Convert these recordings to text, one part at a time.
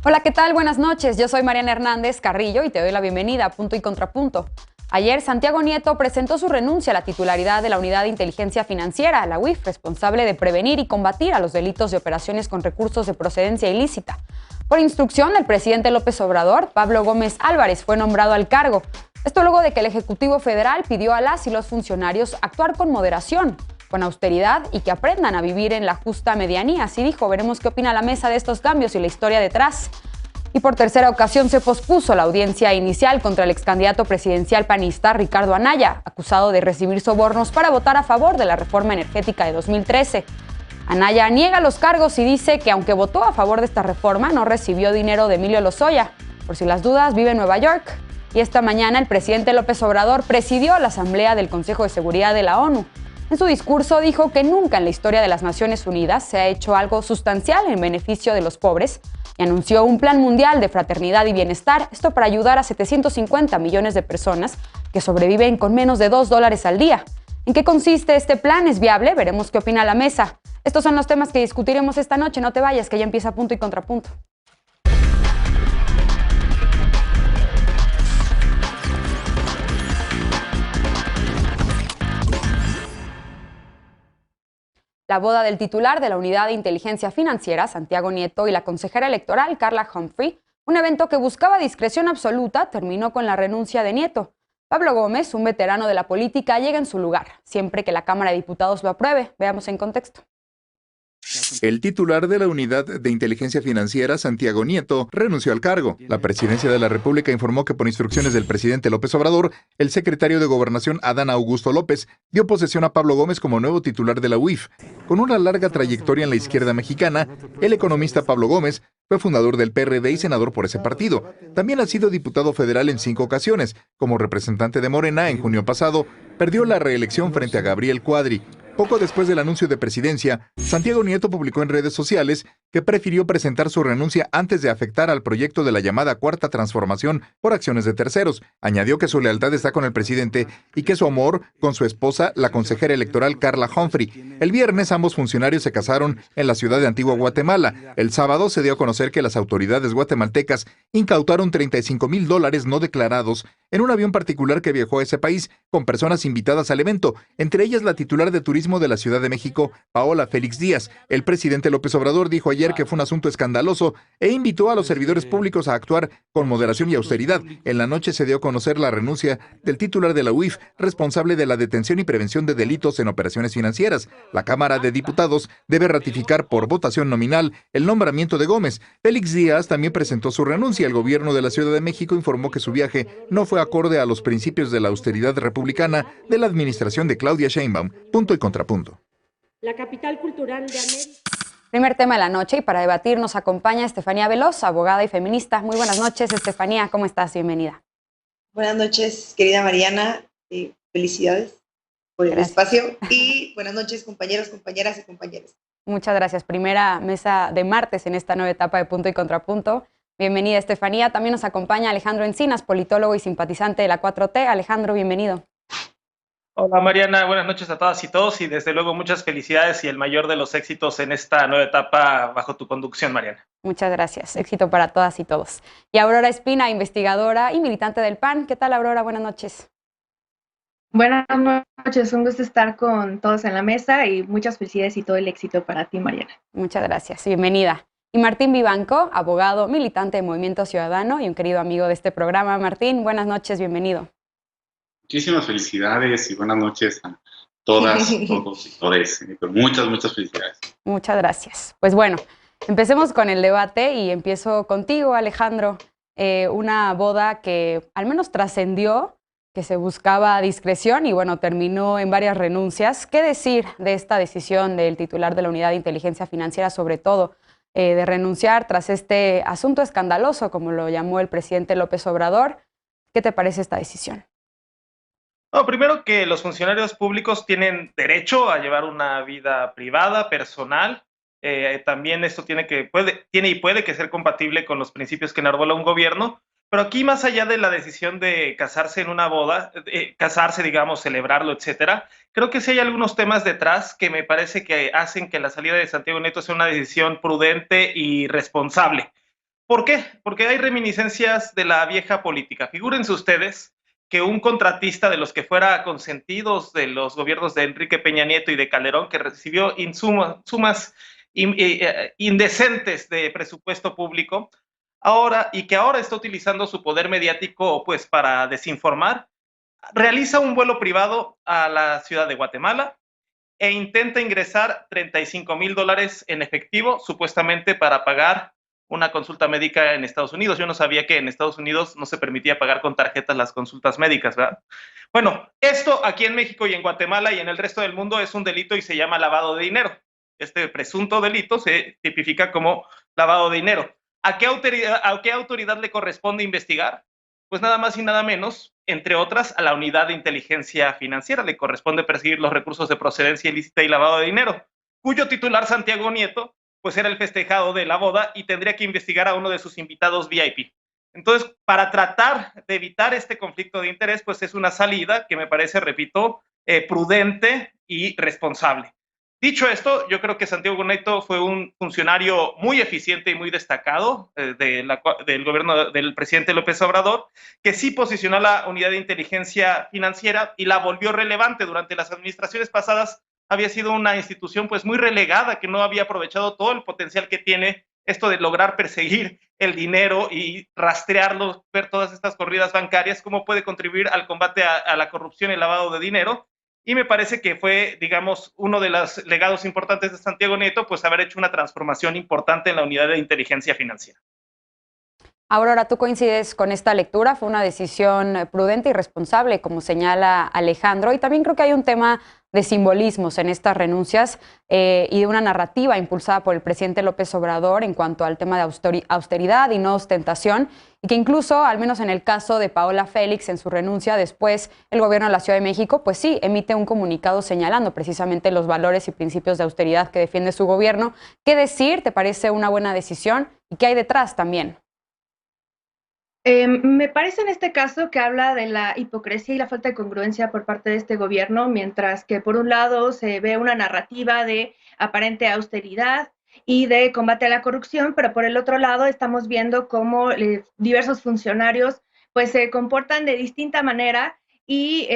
Hola, ¿qué tal? Buenas noches. Yo soy Mariana Hernández Carrillo y te doy la bienvenida a Punto y Contrapunto. Ayer, Santiago Nieto presentó su renuncia a la titularidad de la Unidad de Inteligencia Financiera, la UIF, responsable de prevenir y combatir a los delitos de operaciones con recursos de procedencia ilícita. Por instrucción del presidente López Obrador, Pablo Gómez Álvarez fue nombrado al cargo. Esto luego de que el Ejecutivo Federal pidió a las y los funcionarios actuar con moderación, con austeridad y que aprendan a vivir en la justa medianía. Así dijo, veremos qué opina la mesa de estos cambios y la historia detrás. Y por tercera ocasión se pospuso la audiencia inicial contra el excandidato presidencial panista Ricardo Anaya, acusado de recibir sobornos para votar a favor de la reforma energética de 2013. Anaya niega los cargos y dice que aunque votó a favor de esta reforma, no recibió dinero de Emilio Lozoya. Por si las dudas, vive en Nueva York. Y esta mañana el presidente López Obrador presidió la Asamblea del Consejo de Seguridad de la ONU. En su discurso dijo que nunca en la historia de las Naciones Unidas se ha hecho algo sustancial en beneficio de los pobres y anunció un plan mundial de fraternidad y bienestar, esto para ayudar a 750 millones de personas que sobreviven con menos de $2 al día. ¿En qué consiste este plan? ¿Es viable? Veremos qué opina la mesa. Estos son los temas que discutiremos esta noche. No te vayas, que ya empieza Punto y Contrapunto. La boda del titular de la Unidad de Inteligencia Financiera, Santiago Nieto, y la consejera electoral, Carla Humphrey, un evento que buscaba discreción absoluta, terminó con la renuncia de Nieto. Pablo Gómez, un veterano de la política, llega en su lugar, siempre que la Cámara de Diputados lo apruebe. Veamos en contexto. El titular de la Unidad de Inteligencia Financiera, Santiago Nieto, renunció al cargo. La Presidencia de la República informó que por instrucciones del presidente López Obrador, el secretario de Gobernación, Adán Augusto López, dio posesión a Pablo Gómez como nuevo titular de la UIF. Con una larga trayectoria en la izquierda mexicana, el economista Pablo Gómez fue fundador del PRD y senador por ese partido. También ha sido diputado federal en 5 ocasiones. Como representante de Morena, en junio pasado, perdió la reelección frente a Gabriel Cuadri. Poco después del anuncio de presidencia, Santiago Nieto publicó en redes sociales que prefirió presentar su renuncia antes de afectar al proyecto de la llamada Cuarta Transformación por acciones de terceros. Añadió que su lealtad está con el presidente y que su amor con su esposa, la consejera electoral Carla Humphrey. El viernes ambos funcionarios se casaron en la ciudad de Antigua Guatemala. El sábado se dio a conocer que las autoridades guatemaltecas incautaron $35,000 no declarados en un avión particular que viajó a ese país con personas invitadas al evento, entre ellas la titular de Turismo de la Ciudad de México, Paola Félix Díaz. El presidente López Obrador dijo ayer que fue un asunto escandaloso e invitó a los servidores públicos a actuar con moderación y austeridad. En la noche se dio a conocer la renuncia del titular de la UIF, responsable de la detención y prevención de delitos en operaciones financieras. La Cámara de Diputados debe ratificar por votación nominal el nombramiento de Gómez. Félix Díaz también presentó su renuncia. El gobierno de la Ciudad de México informó que su viaje no fue acorde a los principios de la austeridad republicana de la administración de Claudia Sheinbaum. Punto y contrapunto. La capital cultural de América. Primer tema de la noche, y para debatir nos acompaña Estefanía Veloz, abogada y feminista. Muy buenas noches, Estefanía, ¿cómo estás? Bienvenida. Buenas noches, querida Mariana. Felicidades por el espacio. Y buenas noches, compañeros, compañeras y compañeros. Muchas gracias. Primera mesa de martes en esta nueva etapa de Punto y Contrapunto. Bienvenida, Estefanía. También nos acompaña Alejandro Encinas, politólogo y simpatizante de la 4T. Alejandro, bienvenido. Hola Mariana, buenas noches a todas y todos y desde luego muchas felicidades y el mayor de los éxitos en esta nueva etapa bajo tu conducción, Mariana. Muchas gracias, éxito para todas y todos. Y Aurora Espina, investigadora y militante del PAN. ¿Qué tal, Aurora? Buenas noches. Buenas noches, un gusto estar con todos en la mesa y muchas felicidades y todo el éxito para ti, Mariana. Muchas gracias, bienvenida. Y Martín Vivanco, abogado, militante de Movimiento Ciudadano y un querido amigo de este programa. Martín, buenas noches, bienvenido. Muchísimas felicidades y buenas noches a todas, todos y todes. Muchas felicidades. Muchas gracias. Pues bueno, empecemos con el debate y empiezo contigo, Alejandro. Una boda que al menos trascendió, que se buscaba discreción y bueno, terminó en varias renuncias. ¿Qué decir de esta decisión del titular de la Unidad de Inteligencia Financiera, sobre todo, de renunciar tras este asunto escandaloso, como lo llamó el presidente López Obrador? ¿Qué te parece esta decisión? No, primero que los funcionarios públicos tienen derecho a llevar una vida privada, personal. También esto tiene y puede que ser compatible con los principios que enarbola un gobierno. Pero aquí, más allá de la decisión de casarse en una boda, digamos, celebrarlo, etcétera, creo que sí hay algunos temas detrás que me parece que hacen que la salida de Santiago Nieto sea una decisión prudente y responsable. ¿Por qué? Porque hay reminiscencias de la vieja política. Figúrense ustedes que un contratista de los que fuera consentidos de los gobiernos de Enrique Peña Nieto y de Calderón, que recibió sumas indecentes de presupuesto público, que ahora está utilizando su poder mediático pues para desinformar, realiza un vuelo privado a la ciudad de Guatemala e intenta ingresar $35,000 en efectivo, supuestamente para pagar una consulta médica en Estados Unidos. Yo no sabía que en Estados Unidos no se permitía pagar con tarjetas las consultas médicas, ¿verdad? Bueno, esto aquí en México y en Guatemala y en el resto del mundo es un delito y se llama lavado de dinero. Este presunto delito se tipifica como lavado de dinero. ¿A qué autoridad le corresponde investigar? Pues nada más y nada menos, entre otras, a la Unidad de Inteligencia Financiera. Le corresponde perseguir los recursos de procedencia ilícita y lavado de dinero, cuyo titular, Santiago Nieto, pues era el festejado de la boda y tendría que investigar a uno de sus invitados VIP. Entonces, para tratar de evitar este conflicto de interés, pues es una salida que me parece, repito, prudente y responsable. Dicho esto, yo creo que Santiago Nieto fue un funcionario muy eficiente y muy destacado del gobierno del presidente López Obrador, que sí posicionó a la Unidad de Inteligencia Financiera y la volvió relevante. Durante las administraciones pasadas había sido una institución pues muy relegada, que no había aprovechado todo el potencial que tiene esto de lograr perseguir el dinero y rastrearlo, ver todas estas corridas bancarias, cómo puede contribuir al combate a la corrupción y el lavado de dinero. Y me parece que fue, digamos, uno de los legados importantes de Santiago Nieto, pues haber hecho una transformación importante en la Unidad de Inteligencia Financiera. Aurora, ¿tú coincides con esta lectura? Fue una decisión prudente y responsable, como señala Alejandro, y también creo que hay un tema de simbolismos en estas renuncias y de una narrativa impulsada por el presidente López Obrador en cuanto al tema de austeridad y no ostentación, y que incluso, al menos en el caso de Paola Félix, en su renuncia, después el gobierno de la Ciudad de México, pues sí, emite un comunicado señalando precisamente los valores y principios de austeridad que defiende su gobierno. ¿Qué decir? ¿Te parece una buena decisión? ¿Y qué hay detrás también? Me parece en este caso que habla de la hipocresía y la falta de congruencia por parte de este gobierno, mientras que por un lado se ve una narrativa de aparente austeridad y de combate a la corrupción, pero por el otro lado estamos viendo cómo diversos funcionarios pues se comportan de distinta manera y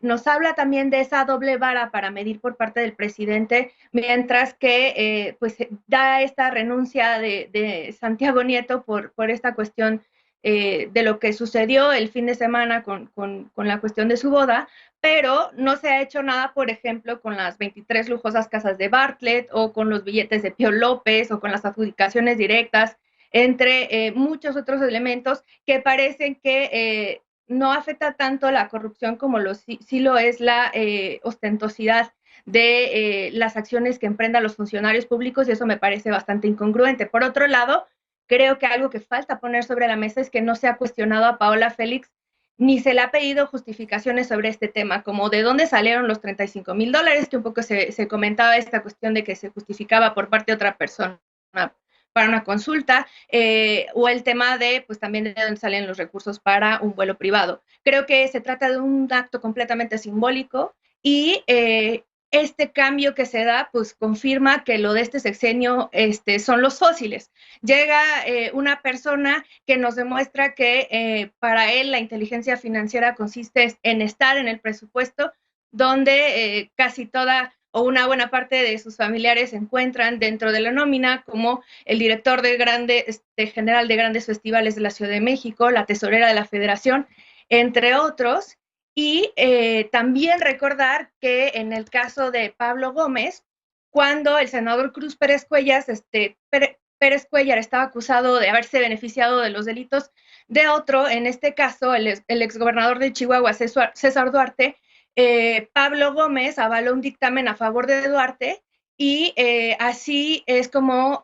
nos habla también de esa doble vara para medir por parte del presidente, mientras que pues da esta renuncia de Santiago Nieto por esta cuestión de lo que sucedió el fin de semana con la cuestión de su boda, pero no se ha hecho nada, por ejemplo, con las 23 lujosas casas de Bartlett o con los billetes de Pío López o con las adjudicaciones directas, entre muchos otros elementos que parecen que no afecta tanto la corrupción como sí lo es la ostentosidad de las acciones que emprendan los funcionarios públicos, y eso me parece bastante incongruente. Por otro lado, creo que algo que falta poner sobre la mesa es que no se ha cuestionado a Paola Félix ni se le ha pedido justificaciones sobre este tema, como de dónde salieron los $35,000, que un poco se comentaba esta cuestión de que se justificaba por parte de otra persona para una consulta, o el tema de, pues también de dónde salen los recursos para un vuelo privado. Creo que se trata de un acto completamente simbólico y este cambio que se da, pues confirma que lo de este sexenio son los fósiles. Llega una persona que nos demuestra que para él la inteligencia financiera consiste en estar en el presupuesto, donde casi toda o una buena parte de sus familiares se encuentran dentro de la nómina, como el director general de grandes festivales de la Ciudad de México, la tesorera de la Federación, entre otros. Y también recordar que en el caso de Pablo Gómez, cuando el senador Cruz Pérez Cuellar, Pérez Cuellar estaba acusado de haberse beneficiado de los delitos de otro, en este caso el exgobernador de Chihuahua, César Duarte, Pablo Gómez avaló un dictamen a favor de Duarte y así es como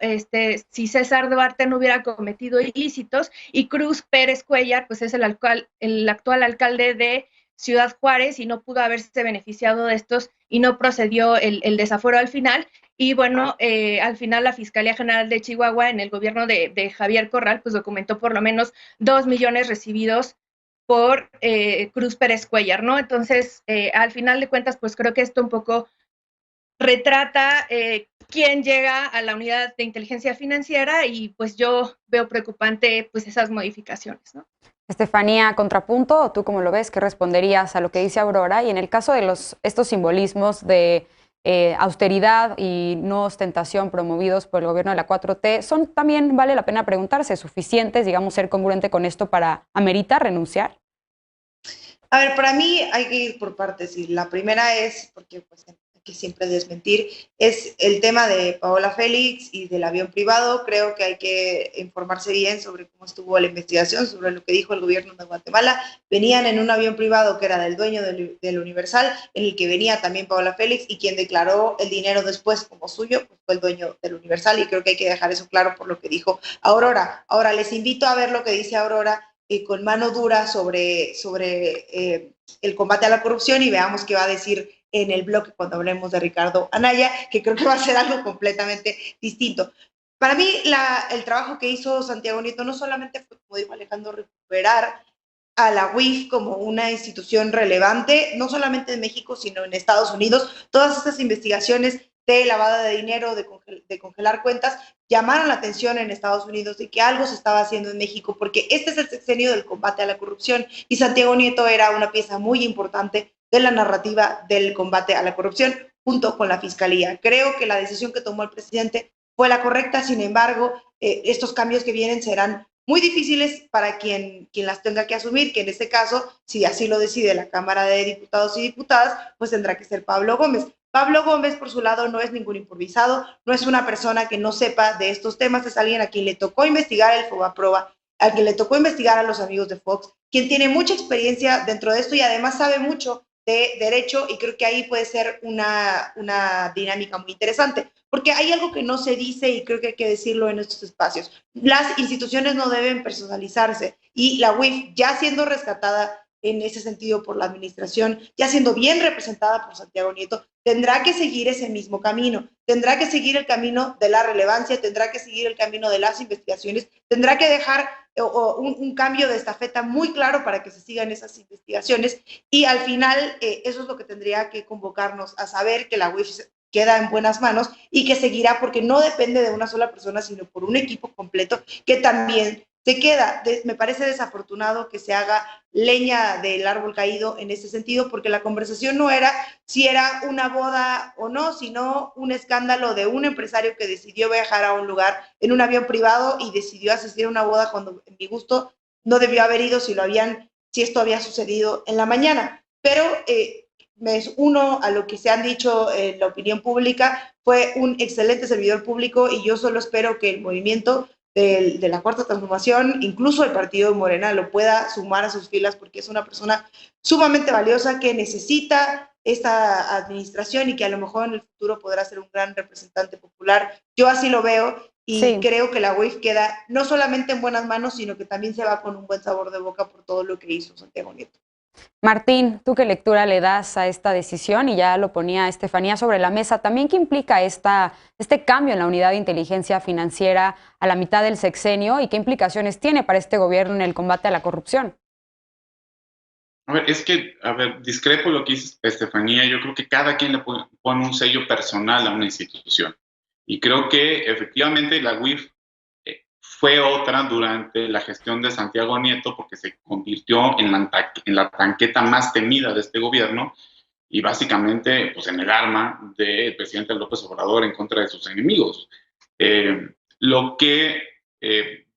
si César Duarte no hubiera cometido ilícitos y Cruz Pérez Cuellar pues es el actual alcalde de Ciudad Juárez y no pudo haberse beneficiado de estos y no procedió el desafuero al final. Y bueno, al final la Fiscalía General de Chihuahua en el gobierno de Javier Corral pues documentó por lo menos 2 millones recibidos por Cruz Pérez Cuellar, ¿no? Entonces, al final de cuentas, pues creo que esto un poco retrata quién llega a la unidad de inteligencia financiera y pues yo veo preocupante pues esas modificaciones, ¿no? Estefanía, contrapunto, ¿tú cómo lo ves? ¿Qué responderías a lo que dice Aurora? Y en el caso de estos simbolismos de austeridad y no ostentación promovidos por el gobierno de la 4T, ¿son también, vale la pena preguntarse, suficientes, digamos, ser congruente con esto para ameritar renunciar? A ver, para mí hay que ir por partes y la primera es, porque pues hay que siempre desmentir, es el tema de Paola Félix y del avión privado. Creo que hay que informarse bien sobre cómo estuvo la investigación, sobre lo que dijo el gobierno de Guatemala. Venían en un avión privado que era del dueño del Universal, en el que venía también Paola Félix, y quien declaró el dinero después como suyo pues fue el dueño del Universal, y creo que hay que dejar eso claro por lo que dijo Aurora. Ahora, les invito a ver lo que dice Aurora con mano dura sobre el combate a la corrupción, y veamos qué va a decir en el bloque cuando hablemos de Ricardo Anaya, que creo que va a ser algo completamente distinto. Para mí, el trabajo que hizo Santiago Nieto no solamente fue, como dijo Alejandro, recuperar a la UIF como una institución relevante, no solamente en México, sino en Estados Unidos. Todas estas investigaciones de lavado de dinero, de congelar cuentas, llamaron la atención en Estados Unidos de que algo se estaba haciendo en México, porque este es el sexenio del combate a la corrupción y Santiago Nieto era una pieza muy importante de la narrativa del combate a la corrupción junto con la Fiscalía. Creo que la decisión que tomó el presidente fue la correcta. Sin embargo, estos cambios que vienen serán muy difíciles para quien las tenga que asumir, que en este caso, si así lo decide la Cámara de Diputados y Diputadas, pues tendrá que ser Pablo Gómez. Pablo Gómez, por su lado, no es ningún improvisado, no es una persona que no sepa de estos temas, es alguien a quien le tocó investigar el Fobaproa, a quien le tocó investigar a los amigos de Fox, quien tiene mucha experiencia dentro de esto y además sabe mucho de derecho, y creo que ahí puede ser una dinámica muy interesante, porque hay algo que no se dice y creo que hay que decirlo en estos espacios. Las instituciones no deben personalizarse, y la UIF, ya siendo rescatada en ese sentido por la administración, ya siendo bien representada por Santiago Nieto, tendrá que seguir ese mismo camino, tendrá que seguir el camino de la relevancia, tendrá que seguir el camino de las investigaciones, tendrá que dejar un cambio de estafeta muy claro para que se sigan esas investigaciones, y al final eso es lo que tendría que convocarnos a saber que la UIF queda en buenas manos y que seguirá, porque no depende de una sola persona, sino por un equipo completo que también se queda. Me parece desafortunado que se haga leña del árbol caído en ese sentido, porque la conversación no era si era una boda o no, sino un escándalo de un empresario que decidió viajar a un lugar en un avión privado y decidió asistir a una boda cuando, en mi gusto, no debió haber ido si esto había sucedido en la mañana. Pero me uno a lo que se han dicho en la opinión pública. Fue un excelente servidor público y yo solo espero que el movimiento de la Cuarta Transformación, incluso el partido de Morena, lo pueda sumar a sus filas, porque es una persona sumamente valiosa que necesita esta administración y que a lo mejor en el futuro podrá ser un gran representante popular. Yo así lo veo y creo que la UIF queda no solamente en buenas manos, sino que también se va con un buen sabor de boca por todo lo que hizo Santiago Nieto. Martín, ¿tú qué lectura le das a esta decisión? Y ya lo ponía Estefanía sobre la mesa. También, ¿qué implica este cambio en la unidad de inteligencia financiera a la mitad del sexenio y qué implicaciones tiene para este gobierno en el combate a la corrupción? A ver, discrepo lo que dice Estefanía. Yo creo que cada quien le pone un sello personal a una institución. Y creo que efectivamente la UIF fue otra durante la gestión de Santiago Nieto, porque se convirtió en la tanqueta más temida de este gobierno y básicamente pues, en el arma del presidente López Obrador en contra de sus enemigos. Lo que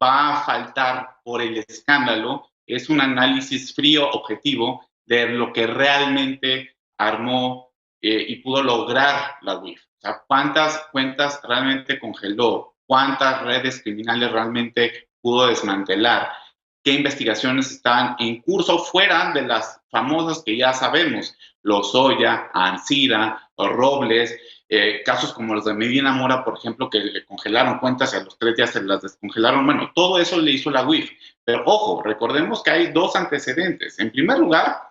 va a faltar por el escándalo es un análisis frío, objetivo, de lo que realmente armó y pudo lograr la UIF. O sea, ¿cuántas cuentas realmente congeló? ¿Cuántas redes criminales realmente pudo desmantelar? ¿Qué investigaciones están en curso fuera de las famosas que ya sabemos? Lozoya, Ancira, Robles, casos como los de Medina Mora, por ejemplo, que le congelaron cuentas y a los 3 días se las descongelaron. Bueno, todo eso le hizo la UIF. Pero ojo, recordemos que hay 2 antecedentes. En primer lugar,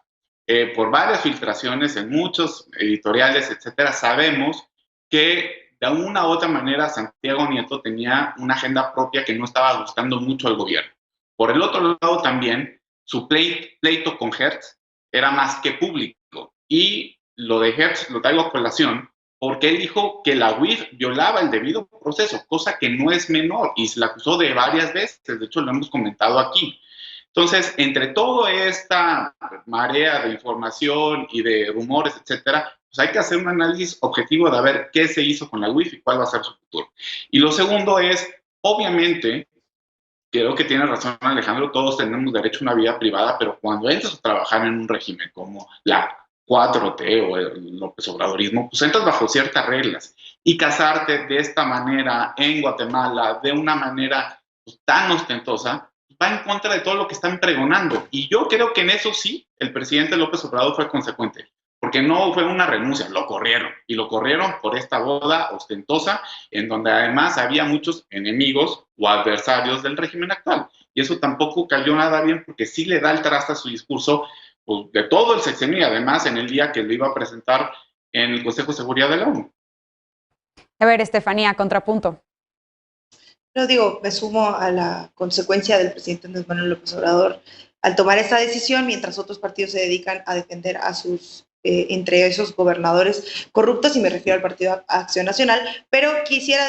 por varias filtraciones en muchos editoriales, etcétera, sabemos que de una u otra manera Santiago Nieto tenía una agenda propia que no estaba gustando mucho al gobierno. Por el otro lado también, su pleito con Hertz era más que público. Y lo de Hertz lo traigo a colación porque él dijo que la UIF violaba el debido proceso, cosa que no es menor, y se la acusó de varias veces, de hecho lo hemos comentado aquí. Entonces, entre toda esta marea de información y de rumores, etcétera, pues hay que hacer un análisis objetivo de ver qué se hizo con la UIF y cuál va a ser su futuro. Y lo segundo es, obviamente, creo que tiene razón Alejandro, todos tenemos derecho a una vida privada, pero cuando entras a trabajar en un régimen como la 4T o el López Obradorismo, pues entras bajo ciertas reglas. Y casarte de esta manera en Guatemala, de una manera pues, tan ostentosa, va en contra de todo lo que están pregonando. Y yo creo que en eso sí, el presidente López Obrador fue consecuente, porque no fue una renuncia, lo corrieron. Y lo corrieron por esta boda ostentosa, en donde además había muchos enemigos o adversarios del régimen actual. Y eso tampoco cayó nada bien, porque sí le da el traste a su discurso pues, de todo el sexenio, y además en el día que lo iba a presentar en el Consejo de Seguridad de la ONU. A ver, Estefanía, contrapunto. No digo, me sumo a la consecuencia del presidente Andrés Manuel López Obrador al tomar esta decisión, mientras otros partidos se dedican a defender a sus, entre esos gobernadores corruptos, y me refiero al Partido Acción Nacional, pero quisiera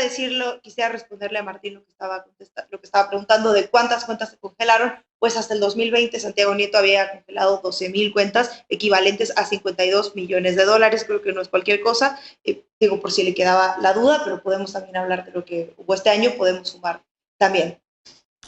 responderle a Martín lo que estaba preguntando de cuántas cuentas se congelaron. Pues hasta el 2020 Santiago Nieto había congelado 12,000 cuentas, equivalentes a $52 millones. Creo que no es cualquier cosa, digo por si le quedaba la duda, pero podemos también hablar de lo que hubo este año, podemos sumar también.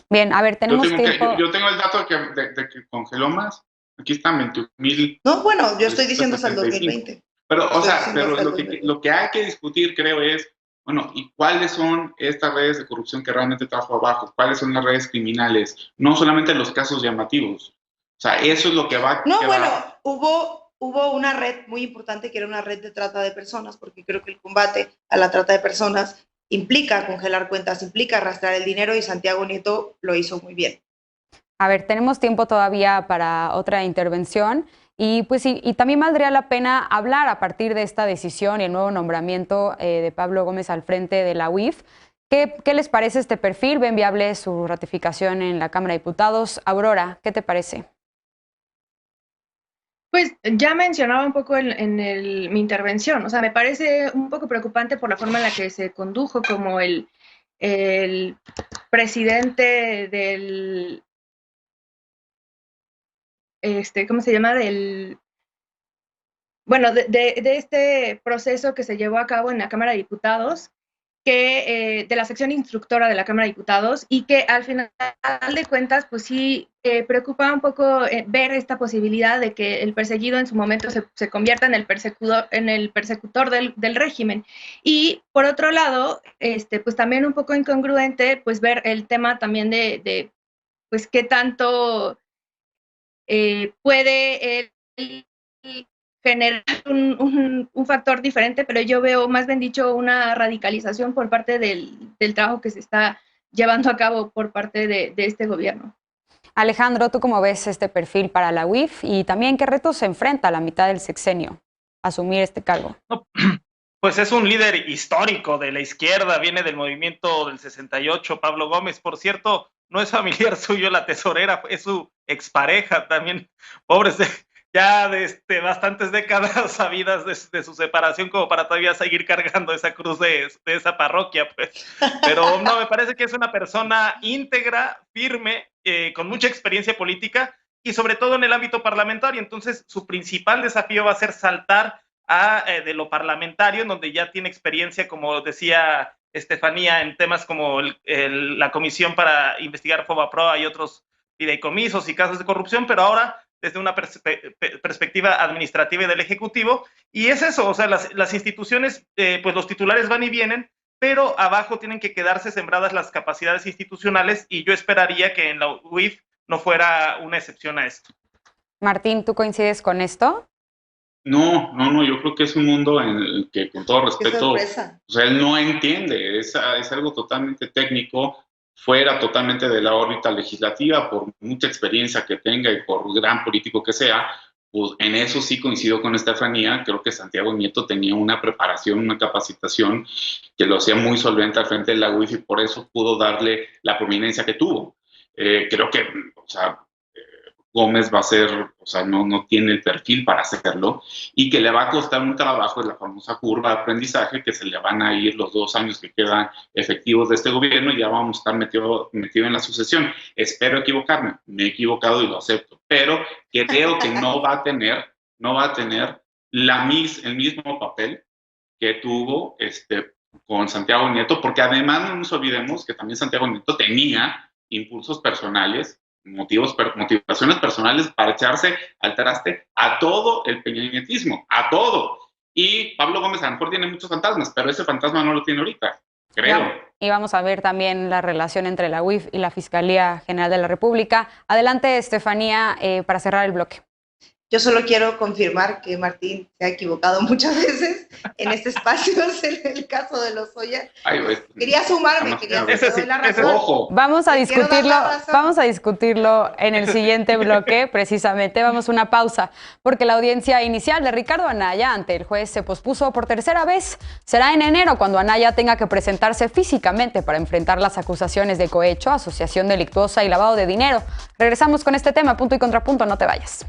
Bien, a ver, tenemos tiempo. Yo tengo el dato de que congeló más. Aquí están 21,000. No, bueno, yo estoy diciendo hasta el 2020. Pero, o sea, pero lo que hay que discutir, creo, es, bueno, ¿y cuáles son estas redes de corrupción que realmente trajo abajo? ¿Cuáles son las redes criminales? No solamente los casos llamativos. O sea, eso es lo que va... No, bueno, hubo una red muy importante que era una red de trata de personas, porque creo que el combate a la trata de personas implica congelar cuentas, implica arrastrar el dinero, y Santiago Nieto lo hizo muy bien. A ver, tenemos tiempo todavía para otra intervención y pues y también valdría la pena hablar a partir de esta decisión y el nuevo nombramiento de Pablo Gómez al frente de la UIF. ¿Qué les parece este perfil? ¿Ven viable su ratificación en la Cámara de Diputados? Aurora, ¿qué te parece? Pues ya mencionaba un poco mi intervención, o sea, me parece un poco preocupante por la forma en la que se condujo como el presidente del... ¿cómo se llama? Bueno, de este proceso que se llevó a cabo en la Cámara de Diputados, de la sección instructora de la Cámara de Diputados, y que al final de cuentas, pues sí, preocupa un poco ver esta posibilidad de que el perseguido en su momento se convierta en el persecutor del régimen. Y por otro lado, pues también un poco incongruente, pues ver el tema también de pues qué tanto puede él generar un factor diferente, pero yo veo más bien dicho una radicalización por parte del trabajo que se está llevando a cabo por parte de este gobierno. Alejandro, ¿tú cómo ves este perfil para la UIF y también qué retos se enfrenta a la mitad del sexenio asumir este cargo? No, pues es un líder histórico de la izquierda, viene del movimiento del 68, Pablo Gómez, por cierto, no es familiar suyo la tesorera, es su expareja también, pobres, ya de bastantes décadas sabidas de su separación como para todavía seguir cargando esa cruz de esa parroquia, pues. Pero no, me parece que es una persona íntegra, firme, con mucha experiencia política y sobre todo en el ámbito parlamentario, entonces su principal desafío va a ser saltar de lo parlamentario, en donde ya tiene experiencia, como decía Estefanía, en temas como la comisión para investigar FOBAPROA y otros fideicomisos y casos de corrupción, pero ahora desde una perspectiva administrativa y del Ejecutivo, y es eso, o sea, las instituciones, pues los titulares van y vienen, pero abajo tienen que quedarse sembradas las capacidades institucionales, y yo esperaría que en la UIF no fuera una excepción a esto. Martín, ¿tú coincides con esto? No, yo creo que es un mundo en el que, con todo respeto, o sea, él no entiende, es algo totalmente técnico, fuera totalmente de la órbita legislativa, por mucha experiencia que tenga y por gran político que sea, pues en eso sí coincido con Estefanía. Creo que Santiago Nieto tenía una preparación, una capacitación que lo hacía muy solvente al frente de la UIF, y por eso pudo darle la prominencia que tuvo. Creo que, o sea, Gómez va a ser, o sea, no tiene el perfil para hacerlo, y que le va a costar un trabajo, la famosa curva de aprendizaje, que se le van a ir los 2 años que quedan efectivos de este gobierno, y ya vamos a estar metido en la sucesión. Espero equivocarme, me he equivocado y lo acepto, pero creo que no va a tener el mismo papel que tuvo con Santiago Nieto, porque además no nos olvidemos que también Santiago Nieto tenía impulsos personales, motivaciones personales para echarse al traste a todo el peñanietismo, a todo. Y Pablo Gómez a lo mejor tiene muchos fantasmas, pero ese fantasma no lo tiene ahorita, creo. Y vamos a ver también la relación entre la UIF y la Fiscalía General de la República. Adelante, Estefanía, para cerrar el bloque. Yo solo quiero confirmar que Martín se ha equivocado muchas veces en este espacio, en el caso de Lozoya. Quería sumarme, quería dar la razón. Vamos a discutirlo en el siguiente bloque, precisamente. Vamos a una pausa, porque la audiencia inicial de Ricardo Anaya ante el juez se pospuso por tercera vez. Será en enero cuando Anaya tenga que presentarse físicamente para enfrentar las acusaciones de cohecho, asociación delictuosa y lavado de dinero. Regresamos con este tema, punto y contrapunto, no te vayas.